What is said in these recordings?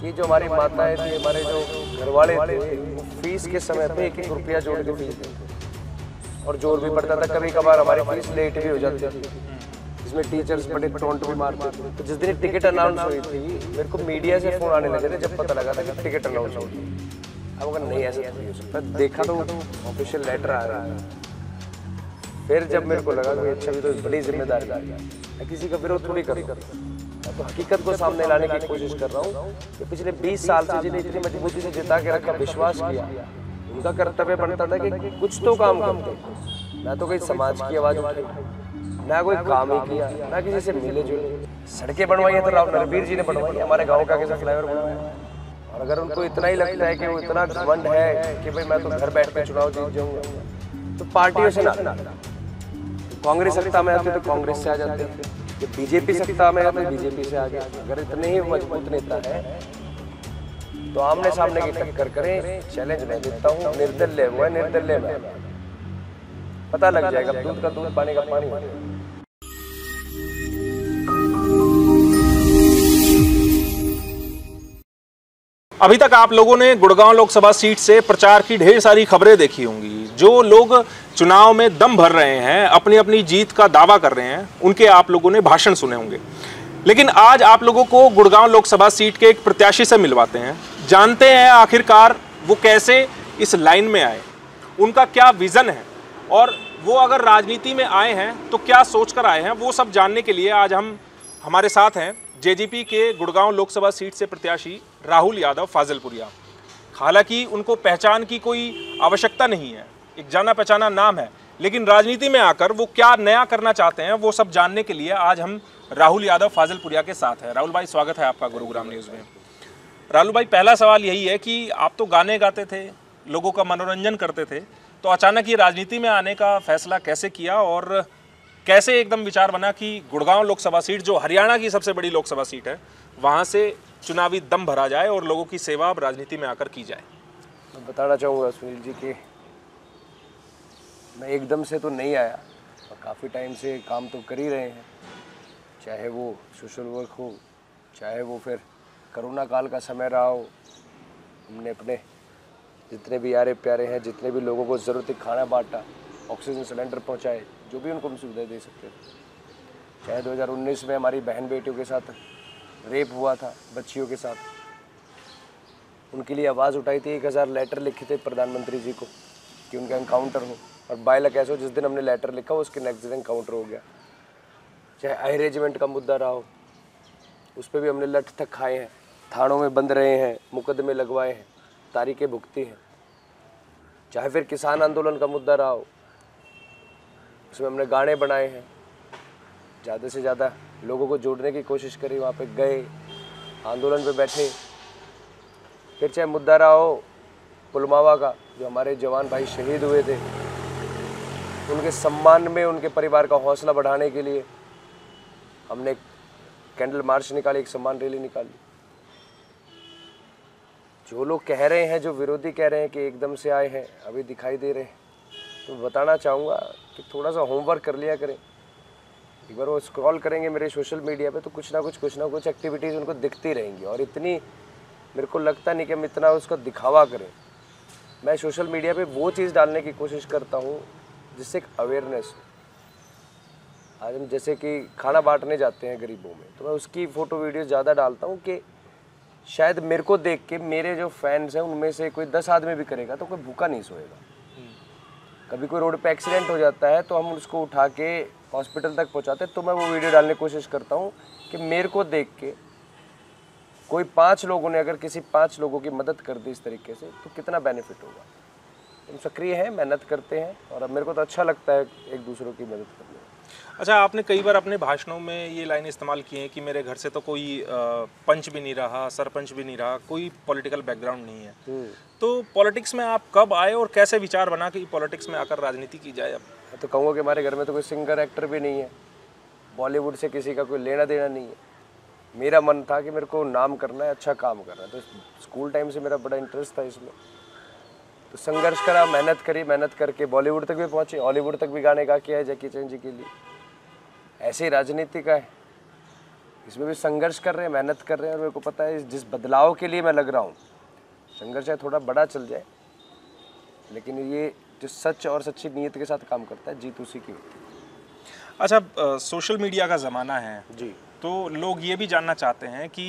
कि जो हमारी माताएं थी, हमारे जो घर वाले थे, वो फीस के समय पे 1-1 रुपया जोड़ के फीस देते और जोर भी पड़ता था। कभी कभार हमारी फीस लेट भी हो जाती थी, जिसमें टीचर्स बड़े टोंट भी मारते थे। तो जिस दिन टिकट अनाउंस हुई थी, मेरे को मीडिया से फोन आने लगे थे जब पता लगा था कि टिकट अनाउंस हुई। अब अगर नहीं ऐसा थोड़ी हो सकता, देखा तो ऑफिशियल लेटर आ रहा है। फिर जब मेरे को लगा कि अच्छा भी तो बड़ी जिम्मेदारी है, किसी का विरोध थोड़ी कर रहा हूँ, तो हकीकत को सामने लाने की कोशिश कर रहा हूँ कि पिछले 20 साल से जिन्हें इतनी मजबूती से जिता के रखा, विश्वास किया, उनका कर्तव्य बनता था कि कुछ तो काम करते। ना तो कोई समाज की आवाज उठाई, ना कोई काम ही किया, ना किसी से मिले जुले। सड़कें बनवाई है तो राव नरबीर जी ने बनवाई, हमारे गाँव का कैसा फ्लाईओवर बनवाया। और अगर उनको इतना ही लगता है कि वो इतना घमंड है कि भाई मैं तो घर बैठ के चुनाव जीत जाऊंगा, तो पार्टियों से ना, कांग्रेस सत्ता में आते तो कांग्रेस से आ जाते, जब बीजेपी सत्ता में आते बीजेपी से आ गए। अगर इतने ही मजबूत नेता है तो आमने सामने की टक्कर करें। चैलेंज मैं देता हूँ, निर्दलीय हुआ है, निर्दलीय में पता लग जाएगा, दूध का दूध पानी का पानी। अभी तक आप लोगों ने गुड़गांव लोकसभा सीट से प्रचार की ढेर सारी खबरें देखी होंगी। जो लोग चुनाव में दम भर रहे हैं, अपनी अपनी जीत का दावा कर रहे हैं, उनके आप लोगों ने भाषण सुने होंगे। लेकिन आज आप लोगों को गुड़गांव लोकसभा सीट के एक प्रत्याशी से मिलवाते हैं, जानते हैं आखिरकार वो कैसे इस लाइन में आए, उनका क्या विजन है और वो अगर राजनीति में आए हैं तो क्या सोचकर आए हैं। वो सब जानने के लिए आज हमारे साथ हैं जेजेपी के गुड़गांव लोकसभा सीट से प्रत्याशी राहुल यादव फाजिलपुरिया। हालांकि उनको पहचान की कोई आवश्यकता नहीं है, एक जाना पहचाना नाम है, लेकिन राजनीति में आकर वो क्या नया करना चाहते हैं वो सब जानने के लिए आज हम राहुल यादव फाजिलपुरिया के साथ हैं। राहुल भाई, स्वागत है आपका गुरुग्राम न्यूज़ में। राहुल भाई, पहला सवाल यही है कि आप तो गाने गाते थे, लोगों का मनोरंजन करते थे, तो अचानक ये राजनीति में आने का फैसला कैसे किया और कैसे एकदम विचार बना कि गुड़गांव लोकसभा सीट, जो हरियाणा की सबसे बड़ी लोकसभा सीट है, वहाँ से चुनावी दम भरा जाए और लोगों की सेवा अब राजनीति में आकर की जाए? मैं बताना चाहूँगा सुनील जी कि मैं एकदम से तो नहीं आया और काफ़ी टाइम से काम तो कर ही रहे हैं, चाहे वो सोशल वर्क हो, चाहे वो फिर कोरोना काल का समय रहा हो। हमने अपने जितने भी यारे प्यारे हैं, जितने भी लोगों को ज़रूरत है, खाना बांटा, ऑक्सीजन सिलेंडर पहुंचाए, जो भी उनको हम सुविधा दे सकते थे। चाहे 2019 में हमारी बहन बेटियों के साथ रेप हुआ था, बच्चियों के साथ, उनके लिए आवाज़ उठाई थी। 1000 लेटर लिखे थे प्रधानमंत्री जी को कि उनका एनकाउंटर हो, और बाय लक ऐसा हो जिस दिन हमने लेटर लिखा उसके नेक्स्ट दिन एनकाउंटर हो गया। चाहे आई रेजिमेंट का मुद्दा रहा हो, उस पर भी हमने लठ तक खाए हैं, थानों में बंद रहे हैं, मुकदमे लगवाए हैं, तारीखें भुगती हैं। चाहे फिर किसान आंदोलन का मुद्दा रहा हो, उसमें हमने गाने बनाए हैं, ज़्यादा से ज़्यादा लोगों को जोड़ने की कोशिश करी, वहाँ पे गए, आंदोलन पे बैठे। फिर चाहे मुद्दा रहा हो पुलवामा का, जो हमारे जवान भाई शहीद हुए थे, उनके सम्मान में उनके परिवार का हौसला बढ़ाने के लिए हमने कैंडल मार्च निकाली, एक सम्मान रैली निकाली। जो लोग कह रहे हैं, जो विरोधी कह रहे हैं कि एकदम से आए हैं, अभी दिखाई दे रहे हैं, तो बताना चाहूँगा कि थोड़ा सा होमवर्क कर लिया करें। एक बार वो स्क्रॉल करेंगे मेरे सोशल मीडिया पे तो कुछ ना कुछ एक्टिविटीज़ उनको दिखती रहेंगी, और इतनी मेरे को लगता नहीं कि हम इतना उसका दिखावा करें। मैं सोशल मीडिया पे वो चीज़ डालने की कोशिश करता हूँ जिससे एक अवेयरनेस हो। आज हम जैसे कि खाना बांटने जाते हैं गरीबों में, तो मैं उसकी फ़ोटो वीडियो ज़्यादा डालता हूँ कि शायद मेरे को देख के मेरे जो फैंस हैं उनमें से कोई 10 आदमी भी करेगा तो कोई भूखा नहीं सोएगा। कभी कोई रोड पे एक्सीडेंट हो जाता है तो हम उसको उठा के हॉस्पिटल तक पहुंचाते हैं, तो मैं वो वीडियो डालने की कोशिश करता हूं कि मेरे को देख के कोई 5 लोगों ने अगर किसी 5 लोगों की मदद कर दी इस तरीके से तो कितना बेनिफिट होगा। हम सक्रिय हैं, मेहनत करते हैं, और अब मेरे को तो अच्छा लगता है एक दूसरों की मदद करने। अच्छा, आपने कई बार अपने भाषणों में ये लाइन इस्तेमाल की है कि मेरे घर से तो कोई पंच भी नहीं रहा, सरपंच भी नहीं रहा, कोई पॉलिटिकल बैकग्राउंड नहीं है। तो पॉलिटिक्स में आप कब आए और कैसे विचार बना कि पॉलिटिक्स में आकर राजनीति की जाए? अब मैं तो कहूँगा कि हमारे घर में तो कोई सिंगर एक्टर भी नहीं है, बॉलीवुड से किसी का कोई लेना देना नहीं है। मेरा मन था कि मेरे को नाम करना है, अच्छा काम करना है, तो स्कूल टाइम से मेरा बड़ा इंटरेस्ट था इसमें। तो संघर्ष करा, मेहनत करी, मेहनत करके बॉलीवुड तक भी पहुँचे, हॉलीवुड तक भी गाने गा के आए जैकी चैन जी के लिए। ऐसे ही राजनीति का है, इसमें भी संघर्ष कर रहे हैं, मेहनत कर रहे हैं, और मेरे को पता है जिस बदलाव के लिए मैं लग रहा हूँ, संघर्ष चाहे थोड़ा बड़ा चल जाए, लेकिन ये जो सच और सच्ची नीयत के साथ काम करता है, जीत उसी की होती है। अच्छा, सोशल मीडिया का ज़माना है जी। तो लोग ये भी जानना चाहते हैं कि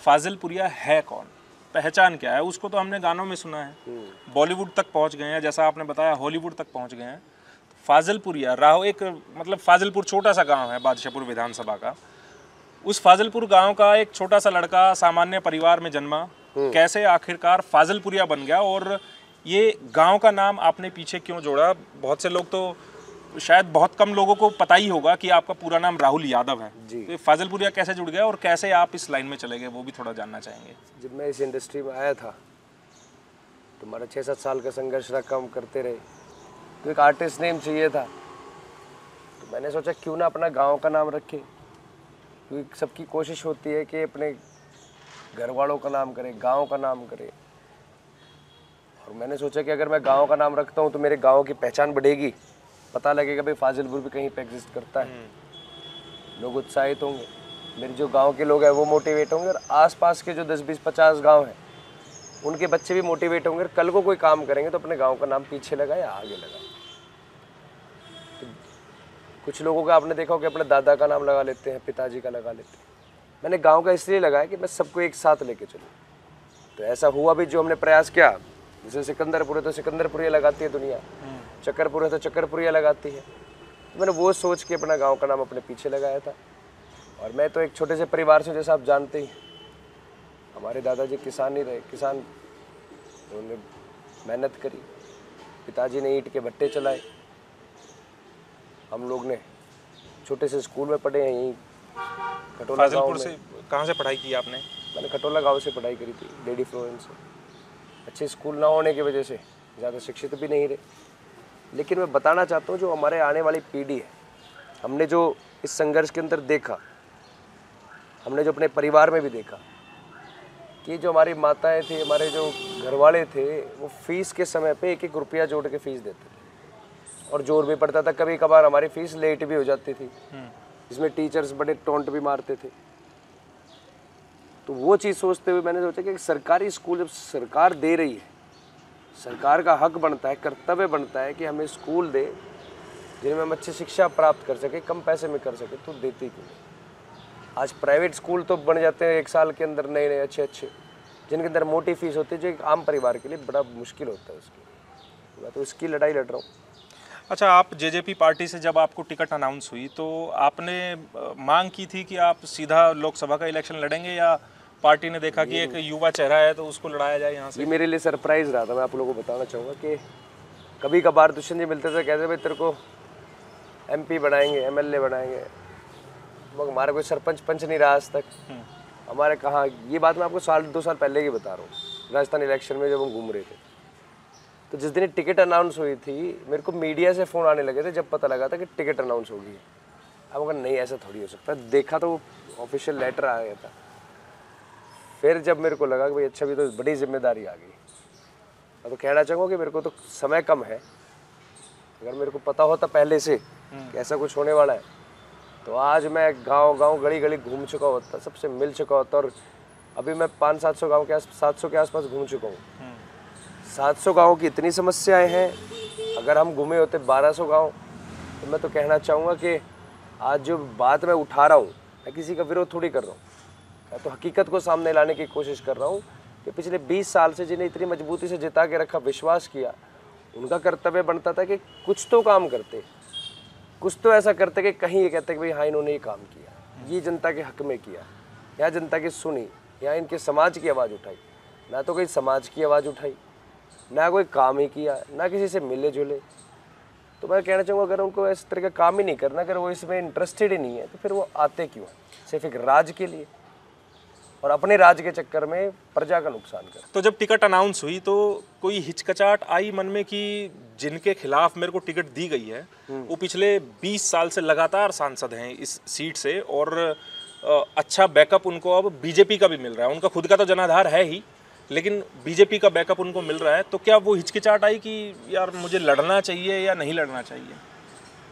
फाजिलपुरिया है कौन, पहचान क्या है। उसको तो हमने गानों में सुना है, बॉलीवुड तक पहुंच गए हैं, जैसा आपने बताया हॉलीवुड तक पहुंच गए हैं। फाजिलपुरिया राहो एक मतलब फाजिलपुर छोटा सा गांव है बादशाहपुर विधानसभा का। उस फाजिलपुर गांव का एक छोटा सा लड़का सामान्य परिवार में जन्मा, कैसे आखिरकार फाजिलपुरिया बन गया, और ये गांव का नाम आपने पीछे क्यों जोड़ा? बहुत से लोग तो शायद बहुत कम लोगों को पता ही होगा कि आपका पूरा नाम राहुल यादव है जी। तो फाजिलपुरिया कैसे जुड़ गया और कैसे आप इस लाइन में चले गए, वो भी थोड़ा जानना चाहेंगे। जब मैं इस इंडस्ट्री में आया था तो हमारा 6-7 साल का संघर्ष रहा, काम करते रहे, तो एक आर्टिस्ट नेम चाहिए था। तो मैंने सोचा क्यों ना अपना गांव का नाम रखे, क्योंकि सबकी कोशिश होती है कि अपने घर वालों का नाम करे, गांव का नाम करे। और मैंने सोचा कि अगर मैं गांव का नाम रखता हूं तो मेरे गांव की पहचान बढ़ेगी, पता लगेगा भाई फाजिलपुर भी कहीं पे एग्जिस्ट करता है, लोग उत्साहित होंगे, मेरे जो गांव के लोग हैं वो मोटिवेट होंगे, और आसपास के जो 10-20-50 गांव हैं उनके बच्चे भी मोटिवेट होंगे, और कल को कोई काम करेंगे तो अपने गांव का नाम पीछे लगा या आगे लगा। तो कुछ लोगों का आपने देखा हो कि अपने दादा का नाम लगा लेते हैं, पिताजी का लगा लेते हैं। मैंने गांव का इसलिए लगाया कि मैं सबको एक साथ लेके चलूँ। तो ऐसा हुआ भी, जो हमने प्रयास किया, जैसे सिकंदरपुर है तो सिकंदरपुरिया लगाती है दुनिया, चक्करपुर है तो चक्करपुरिया लगाती है। तो मैंने वो सोच के अपना गांव का नाम अपने पीछे लगाया था। और मैं तो एक छोटे से परिवार से, जैसा आप जानते ही, हमारे दादाजी किसान ही रहे, किसान, उन्होंने मेहनत करी, पिताजी ने ईंट के भट्टे चलाए, हम लोग ने छोटे से स्कूल में पढ़े हैं, यहीं खटोला गाँव से। में। कहाँ से पढ़ाई की आपने? मैंने खटोला गाँव से पढ़ाई करी थी, लेडी फ्लोरेंस से। अच्छे स्कूल ना होने की वजह से ज़्यादा शिक्षित भी नहीं रहे, लेकिन मैं बताना चाहता हूँ जो हमारे आने वाली पीढ़ी है, हमने जो इस संघर्ष के अंदर देखा, हमने जो अपने परिवार में भी देखा कि जो हमारी माताएं थी, हमारे जो घर वाले थे, वो फीस के समय पे 1-1 रुपया जोड़ के फीस देते थे, और जोर भी पड़ता था, कभी कभार हमारी फीस लेट भी हो जाती थी, जिसमें टीचर्स बड़े टोंट भी मारते थे। तो वो चीज़ सोचते हुए मैंने सोचा कि सरकारी स्कूल जब सरकार दे रही है, सरकार का हक बनता है, कर्तव्य बनता है कि हमें स्कूल दे जिनमें हम अच्छी शिक्षा प्राप्त कर सके, कम पैसे में कर सके, तो देती क्यों? आज प्राइवेट स्कूल तो बन जाते हैं 1 साल के अंदर, नए नए अच्छे अच्छे, जिनके अंदर मोटी फीस होती है, जो एक आम परिवार के लिए बड़ा मुश्किल होता है उसकी। मैं तो इसकी लड़ाई लड़ रहा हूँ। अच्छा, आप जेजेपी पार्टी से जब आपको टिकट अनाउंस हुई तो आपने मांग की थी कि आप सीधा लोकसभा का इलेक्शन लड़ेंगे, या पार्टी ने देखा कि एक युवा चेहरा है तो उसको लड़ाया जाए यहाँ से? ये मेरे लिए सरप्राइज रहा था। मैं आप लोगों को बताना चाहूँगा कि कभी कभार दुष्यंत जी मिलते थे, कहते भाई तेरे को MP बनाएंगे, MLA बनाएंगे, मगर हमारा कोई सरपंच पंच नहीं रहा आज तक। हमारे कहाँ, ये बात मैं आपको 1-2 साल पहले की बता रहा हूँ, राजस्थान इलेक्शन में जब हम घूम रहे थे, तो जिस दिन टिकट अनाउंस हुई थी, मेरे को मीडिया से फ़ोन आने लगे थे जब पता लगा था कि टिकट अनाउंस होगी। अब अगर नहीं, ऐसा थोड़ी हो सकता, देखा तो ऑफिशियल लेटर आ गया था। फिर जब मेरे को लगा कि भाई अच्छा, भी तो बड़ी जिम्मेदारी आ गई। मैं तो कहना चाहूँगा कि मेरे को तो समय कम है, अगर मेरे को पता होता पहले से कि ऐसा कुछ होने वाला है, तो आज मैं गांव गांव गली गली घूम चुका होता, सबसे मिल चुका होता। और अभी मैं 500-700 गाँव के 700 के आसपास घूम चुका हूँ। 700 गाँव की इतनी समस्याएं हैं, अगर हम घूमे होते 1200 गाँव, तो मैं तो कहना चाहूँगा कि आज जो बात मैं उठा रहा हूँ, मैं किसी का विरोध थोड़ी कर रहा हूँ, मैं तो हकीकत को सामने लाने की कोशिश कर रहा हूँ कि पिछले 20 साल से जिन्हें इतनी मजबूती से जिता के रखा, विश्वास किया, उनका कर्तव्य बनता था कि कुछ तो काम करते, कुछ तो ऐसा करते कि कहीं ये कहते कि भाई हाँ इन्होंने ये काम किया, ये जनता के हक में किया, या जनता की सुनी, या इनके समाज की आवाज़ उठाई। ना तो कोई समाज की आवाज़ उठाई, ना कोई काम ही किया, ना किसी से मिले जुले। तो मैं कहना चाहूँगा अगर उनको इस तरह का काम ही नहीं करना, अगर वो इसमें इंटरेस्टेड ही नहीं है, तो फिर वो आते क्यों हैं? सिर्फ एक राज के लिए, और अपने राज के चक्कर में प्रजा का नुकसान कर। तो जब टिकट अनाउंस हुई तो कोई हिचकिचाहट आई मन में कि जिनके खिलाफ मेरे को टिकट दी गई है वो पिछले 20 साल से लगातार सांसद हैं इस सीट से, और अच्छा बैकअप उनको अब बीजेपी का भी मिल रहा है, उनका खुद का तो जनाधार है ही, लेकिन बीजेपी का बैकअप उनको मिल रहा है, तो क्या वो हिचकिचाहट आई कि यार मुझे लड़ना चाहिए या नहीं लड़ना चाहिए?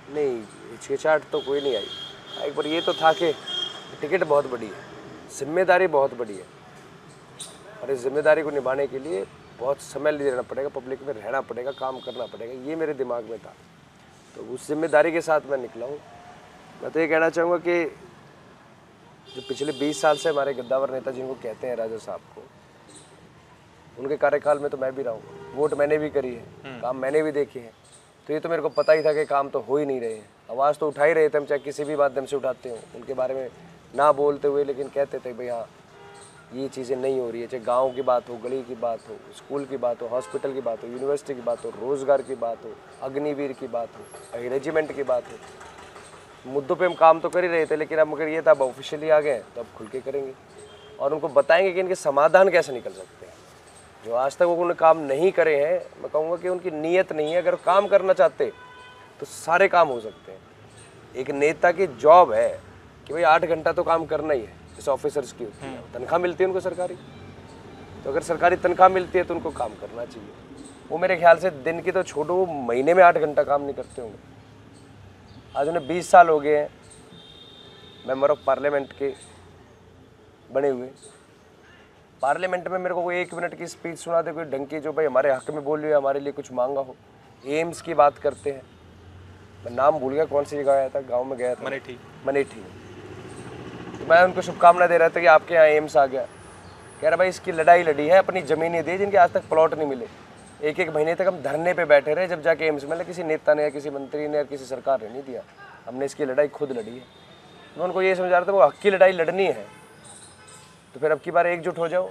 नहीं, हिचकिचाहट तो कोई नहीं आई। एक बार ये तो था कि टिकट बहुत बड़ी है, जिम्मेदारी बहुत बड़ी है, और इस जिम्मेदारी को निभाने के लिए बहुत समय लेना पड़ेगा, पब्लिक में रहना पड़ेगा, काम करना पड़ेगा, ये मेरे दिमाग में था। तो उस जिम्मेदारी के साथ मैं निकला हूँ। मैं तो ये कहना चाहूँगा कि जो पिछले 20 साल से हमारे गद्दावर नेता जिनको कहते हैं राजा साहब को, उनके कार्यकाल में तो मैं भी रहा हूँ, वोट मैंने भी करी है, काम मैंने भी देखे हैं। तो ये तो मेरे को पता ही था कि काम तो हो ही नहीं रहे हैं। आवाज़ तो उठा ही रहे थे हम, चाहे किसी भी माध्यम से उठाते हो, उनके बारे में ना बोलते हुए, लेकिन कहते थे भाई हाँ ये चीज़ें नहीं हो रही है। चाहे गांव की बात हो, गली की बात हो, स्कूल की बात हो, हॉस्पिटल की बात हो, यूनिवर्सिटी की बात हो, रोज़गार की बात हो, अग्निवीर की बात हो, रेजिमेंट की बात हो, मुद्दों पे हम काम तो कर ही रहे थे। लेकिन अब मगर ये था अब ऑफिशियली आ गए तो अब खुल के करेंगे और उनको बताएंगे कि इनके समाधान कैसे निकल सकते हैं। जो आज तक वो उन्होंने काम नहीं करे हैं, मैं कहूँगा कि उनकी नीयत नहीं है। अगर काम करना चाहते तो सारे काम हो सकते हैं। एक नेता की जॉब है कि भाई 8 घंटा तो काम करना ही है, जैसे ऑफिसर्स की होती है, तनख्वाह मिलती है उनको सरकारी। तो अगर सरकारी तनख्वाह मिलती है तो उनको काम करना चाहिए। वो मेरे ख्याल से दिन की तो छोड़ो, वो महीने में 8 घंटा काम नहीं करते होंगे। आज उन्हें 20 साल हो गए हैं मेंबर ऑफ पार्लियामेंट के बने हुए। पार्लियामेंट में मेरे को कोई 1 मिनट की स्पीच सुना दे कोई ढंग की, जो भाई हमारे हक में बोल रही है, हमारे लिए कुछ मांगा हो। एम्स की बात करते हैं, मैं नाम भूल गया कौन सी जगह आया था, गांव में गया था, मनेठी। तो मैं उनको शुभकामना दे रहा था कि आपके यहाँ एम्स आ गया। कह रहा भाई इसकी लड़ाई लड़ी है, अपनी ज़मीनें दी जिनके आज तक प्लॉट नहीं मिले। 1-1 महीने तक हम धरने पे बैठे रहे, जब जाके एम्स मिला। किसी नेता ने या किसी मंत्री ने या किसी सरकार ने नहीं दिया, हमने इसकी लड़ाई खुद लड़ी है। मैं उनको ये समझा रहा था वो हक की लड़ाई लड़नी है तो फिर अब की बार एकजुट हो जाओ,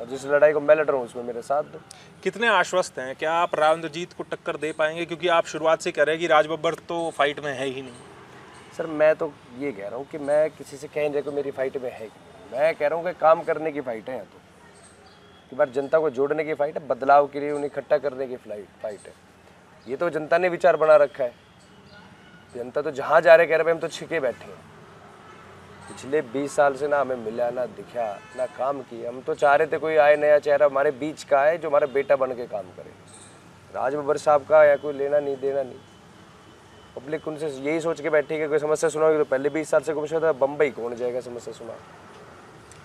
और जिस लड़ाई को मैं लड़ रहा हूँ उसमें मेरे साथ दो। कितने आश्वस्त हैं, क्या आप राव इंद्रजीत को टक्कर दे पाएंगे? क्योंकि आप शुरुआत से कह रहे हैं कि राज बब्बर तो फाइट में है ही नहीं। सर मैं तो ये कह रहा हूँ कि मैं किसी से कह नहीं रहा कि मेरी फाइट में है, मैं कह रहा हूँ कि काम करने की फाइट है। तो कि बार जनता को जोड़ने की फाइट है, बदलाव के लिए उन्हें इकट्ठा करने की फाइट है। ये तो जनता ने विचार बना रखा है। जनता तो जहाँ जा रहे कह रहे भाई हम तो छिके बैठे हैं। पिछले 20 साल से ना हमें मिला, ना दिखा, ना काम किया। हम तो चाह रहे थे कोई आए नया चेहरा हमारे बीच का है जो हमारा बेटा बन के काम करे। राज बब्बर साहब का या कोई लेना नहीं देना नहीं। पब्लिक उनसे यही सोच के बैठी कि कोई समस्या सुनाओगे तो पहले 20 साल से गुमशुदा था, बम्बई कौन जाएगा समस्या सुना।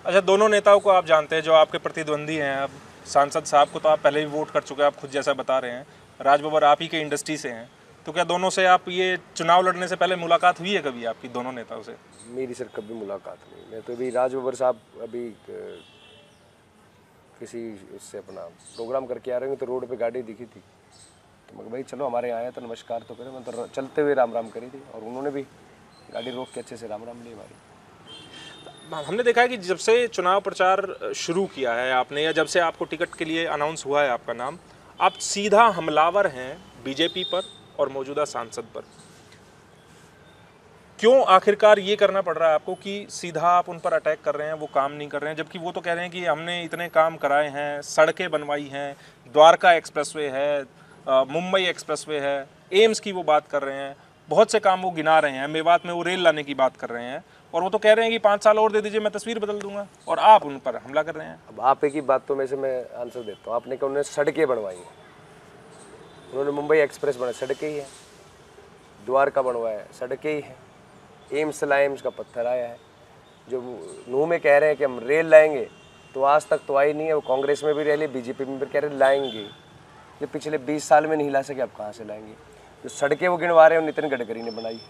अच्छा, दोनों नेताओं को आप जानते हैं जो आपके प्रतिद्वंदी हैं। अब सांसद साहब को तो आप पहले भी वोट कर चुके हैं, आप खुद जैसा बता रहे हैं। राज बब्बर आप ही के इंडस्ट्री से हैं, तो क्या दोनों से आप ये चुनाव लड़ने से पहले मुलाकात हुई है कभी आपकी दोनों नेताओं से? मेरी सर कभी मुलाकात नहीं। मैं तो अभी राज बब्बर साहब अभी किसी उससे अपना प्रोग्राम करके आ रहे हैं तो रोड पे गाड़ी दिखी थी, तो मैं भाई चलो हमारे यहाँ आया तो नमस्कार तो करें। मैं तो चलते हुए राम राम करी थी और उन्होंने भी गाड़ी रोक के अच्छे से राम राम ली हमारी। हमने देखा है कि जब से चुनाव प्रचार शुरू किया है आपने, या जब से आपको टिकट के लिए अनाउंस हुआ है आपका नाम, आप सीधा हमलावर हैं बीजेपी पर और मौजूदा सांसद पर। क्यों आखिरकार ये करना पड़ रहा है आपको कि सीधा आप उन पर अटैक कर रहे हैं, वो काम नहीं कर रहे हैं, जबकि वो तो कह रहे हैं कि हमने इतने काम कराए हैं, सड़कें बनवाई हैं, द्वारका एक्सप्रेसवे है, मुंबई एक्सप्रेसवे है, एम्स की वो बात कर रहे हैं, बहुत से काम वो गिना रहे हैं, मेवात में वो रेल लाने की बात कर रहे हैं, और वो तो कह रहे हैं कि 5 साल और दे दीजिए मैं तस्वीर बदल दूंगा, और आप उन पर हमला कर रहे हैं। अब आप एक ही बात तो में से मैं आंसर देता हूँ। आपने कहा उन्होंने सड़कें बनवाई हैं, उन्होंने मुंबई एक्सप्रेस बनाई, सड़कें ही है। द्वारका बनवाया है, सड़कें ही है। एम्स लाए, एम्स का पत्थर आया है। जो नूह में कह रहे हैं कि हम रेल लाएंगे, तो आज तक तो आई नहीं है। वो कांग्रेस में भी रह ली, बीजेपी में भी कह रहे लाएंगे। ये पिछले 20 साल में नहीं ला सके, अब कहाँ से लाएंगे? जो सड़कें वो गिनवा रहे हैं नितिन गडकरी ने बनाई,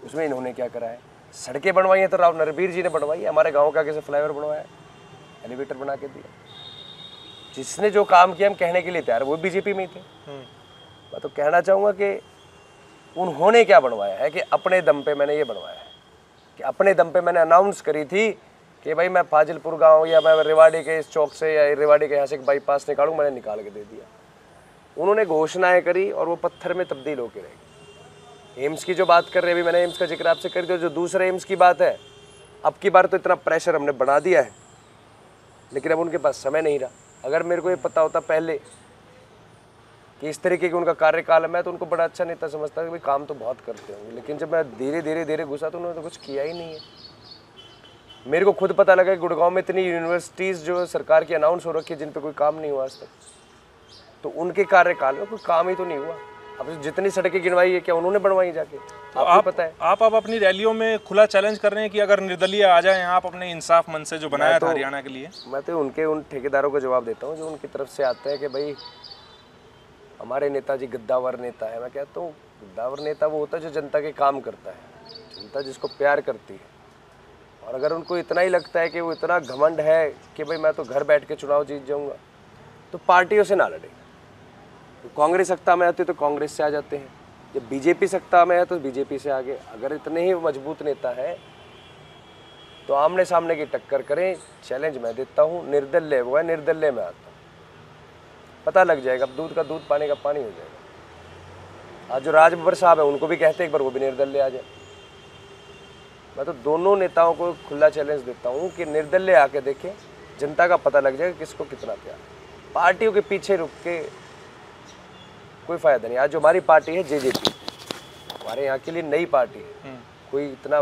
उसमें इन्होंने क्या करा है? सड़कें बनवाई हैं तो राव नरबीर जी ने बनवाई है। हमारे गाँव का कैसे फ्लाईओवर बनवाया, एलिवेटर बना के दिया। जिसने जो काम किया हम कहने के लिए तैयार, वो बीजेपी में ही थे। मैं तो कहना चाहूँगा कि उन्होंने क्या बनवाया है कि अपने दम पे मैंने ये बनवाया है, कि अपने दम पे मैंने अनाउंस करी थी कि भाई मैं फाजिलपुर गांव या मैं रेवाड़ी के इस चौक से या रेवाड़ी के यहाँ से एक बाईपास निकालूँ, मैंने निकाल के दे दिया। उन्होंने घोषणाएं करी और वो पत्थर में तब्दील होकर रहेगी। एम्स की जो बात कर रहे हैं, अभी मैंने एम्स का जिक्र आपसे कर दिया। जो दूसरे एम्स की बात है, अब की बार तो इतना प्रेशर हमने बढ़ा दिया है, लेकिन अब उनके पास समय नहीं रहा। अगर मेरे को ये पता होता पहले कि इस तरीके की उनका कार्यकाल है, मैं तो उनको बड़ा अच्छा नेता समझता कि भाई काम तो बहुत करते होंगे, लेकिन जब मैं धीरे धीरे घुसा तो उन्होंने तो कुछ किया ही नहीं है। मेरे को खुद पता लगा कि गुड़गांव में इतनी यूनिवर्सिटीज़ जो सरकार की अनाउंस हो रखी है जिन पे कोई काम नहीं हुआ आज तक, तो उनके कार्यकाल में कोई काम ही तो नहीं हुआ। अब जितनी सड़कें गिनवाई है क्या उन्होंने बनवाई जाके? तो आपको पता है। आप अब अपनी रैलियों में खुला चैलेंज कर रहे हैं कि अगर निर्दलीय आ जाए आप अपने इंसाफ मंच से जो बनाया था हरियाणा के लिए। मैं तो उन ठेकेदारों को जवाब देता हूँ जो उनकी तरफ से आते हैं कि भाई हमारे नेताजी गद्दावर नेता है। मैं कहता हूँ गद्दावर नेता वो होता है जो जनता के काम करता है, जनता जिसको प्यार करती है। और अगर उनको इतना ही लगता है कि वो इतना घमंड है कि भाई मैं तो घर बैठ के चुनाव जीत जाऊँगा, तो पार्टियों से ना लड़े। तो कांग्रेस सत्ता में आती है तो कांग्रेस से आ जाते हैं, जब बीजेपी सत्ता में है तो बीजेपी से आगे। अगर इतने ही मजबूत नेता है तो आमने सामने की टक्कर करें। चैलेंज मैं देता हूँ, निर्दलीय वो है, निर्दलीय में आता हूँ, पता लग जाएगा। अब दूध का दूध पानी का पानी हो जाएगा। आज जो राजबब्बर साहब है उनको भी कहते हैं एक बार वो भी निर्दलीय आ जाए। मैं तो दोनों नेताओं को खुला चैलेंज देता हूँ कि निर्दलीय आके देखें, जनता का पता लग जाएगा किसको कितना प्यार। पार्टियों के पीछे रुक के कोई फायदा नहीं। आज जो हमारी पार्टी है जेजेपी, हमारे यहाँ के लिए नई पार्टी है, कोई इतना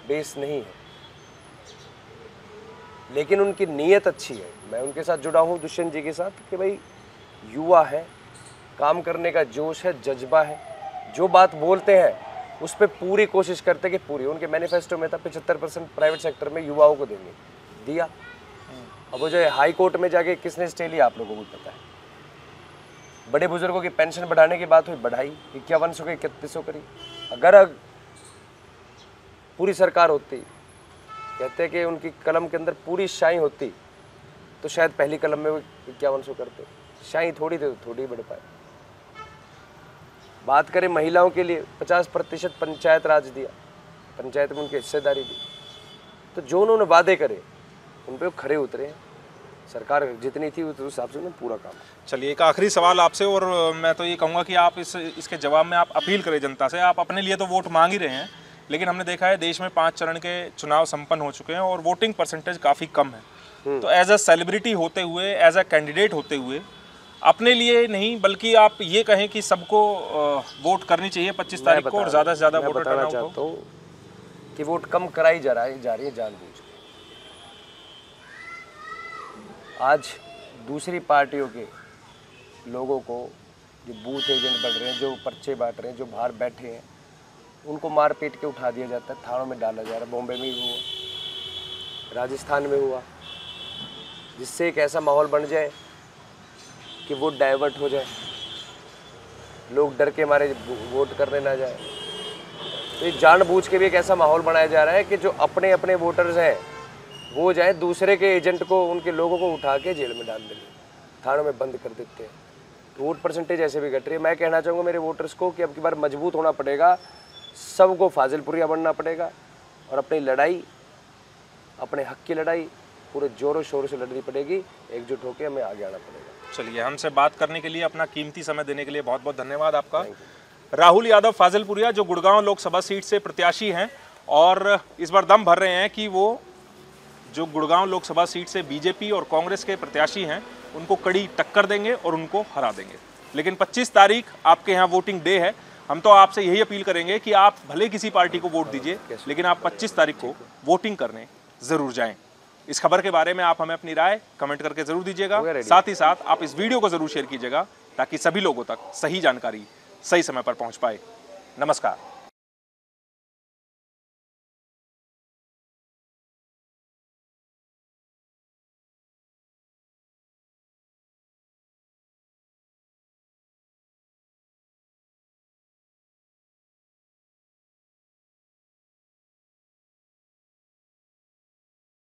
बेस नहीं है, लेकिन उनकी नीयत अच्छी है। मैं उनके साथ जुड़ा हूँ दुष्यंत जी के साथ कि भाई युवा है, काम करने का जोश है, जज्बा है, जो बात बोलते हैं उस पर पूरी कोशिश करते कि पूरी। उनके मैनिफेस्टो में था 75% प्राइवेट सेक्टर में युवाओं को देंगे, दिया। अब वो जो है हाई कोर्ट में जाके किसने स्टे लिया आप लोगों को पता है। बड़े बुजुर्गों की पेंशन बढ़ाने की बात हुई, बढ़ाई, 5100 के 3100 करी। अगर पूरी सरकार होती, कहते हैं कि उनकी कलम के अंदर पूरी शाही होती, तो शायद पहली कलम में वो 5100 करते। शाही थोड़ी थे तो थोड़ी बढ़ पाए। बात करें महिलाओं के लिए 50% पंचायत राज दिया, पंचायत में उनकी हिस्सेदारी दी। तो जो उन्होंने वादे करे उन पे खरे उतरे। सरकार जितनी थी उस हिसाब से उन्होंने पूरा काम। चलिए एक आखिरी सवाल आपसे, और मैं तो ये कहूँगा कि आप इसके जवाब में आप अपील करें जनता से। आप अपने लिए तो वोट मांग ही रहे हैं, लेकिन हमने देखा है देश में 5 चरण के चुनाव संपन्न हो चुके हैं और वोटिंग परसेंटेज काफ़ी कम है। तो एज अ सेलिब्रिटी होते हुए, एज अ कैंडिडेट होते हुए, अपने लिए नहीं बल्कि आप ये कहें कि सबको वोट करनी चाहिए 25 तारीख को और ज़्यादा से ज़्यादा वोटर टर्नआउट हो। चाहता हूँ कि वोट कम कराई जा रही है जानबूझ के। आज दूसरी पार्टियों के लोगों को जो बूथ एजेंट बन रहे हैं, जो पर्चे बांट रहे हैं, जो बाहर बैठे हैं, उनको मार पीट के उठा दिया जाता है, थानों में डाला जा रहा है। बॉम्बे में भी हुआ, राजस्थान में हुआ, जिससे एक ऐसा माहौल बन जाए कि वोट डाइवर्ट हो जाए, लोग डर के मारे वोट करने ना जाए। तो ये जानबूझ के भी एक ऐसा माहौल बनाया जा रहा है कि जो अपने अपने वोटर्स हैं वो जाए दूसरे के एजेंट को, उनके लोगों को उठा के जेल में डाल देंगे, थानों में बंद कर देते हैं। तो वोट परसेंटेज ऐसे भी घट रही है। मैं कहना चाहूँगा मेरे वोटर्स को कि अब की बार मजबूत होना पड़ेगा, सबको फाजिलपुरिया बनना पड़ेगा और अपनी लड़ाई, अपने हक की लड़ाई पूरे जोरों शोरों से लड़नी पड़ेगी। एकजुट होकर हमें आगे आना पड़ेगा। चलिए, हमसे बात करने के लिए, अपना कीमती समय देने के लिए बहुत बहुत धन्यवाद आपका। राहुल यादव फाजिलपुरिया, जो गुड़गांव लोकसभा सीट से प्रत्याशी हैं और इस बार दम भर रहे हैं कि वो जो गुड़गांव लोकसभा सीट से बीजेपी और कांग्रेस के प्रत्याशी हैं उनको कड़ी टक्कर देंगे और उनको हरा देंगे। लेकिन 25 तारीख आपके यहाँ वोटिंग डे है। हम तो आपसे यही अपील करेंगे कि आप भले किसी पार्टी को वोट दीजिए, लेकिन आप 25 तारीख को वोटिंग करने ज़रूर जाएं। इस खबर के बारे में आप हमें अपनी राय कमेंट करके ज़रूर दीजिएगा। साथ ही साथ आप इस वीडियो को ज़रूर शेयर कीजिएगा ताकि सभी लोगों तक सही जानकारी सही समय पर पहुँच पाए। नमस्कार।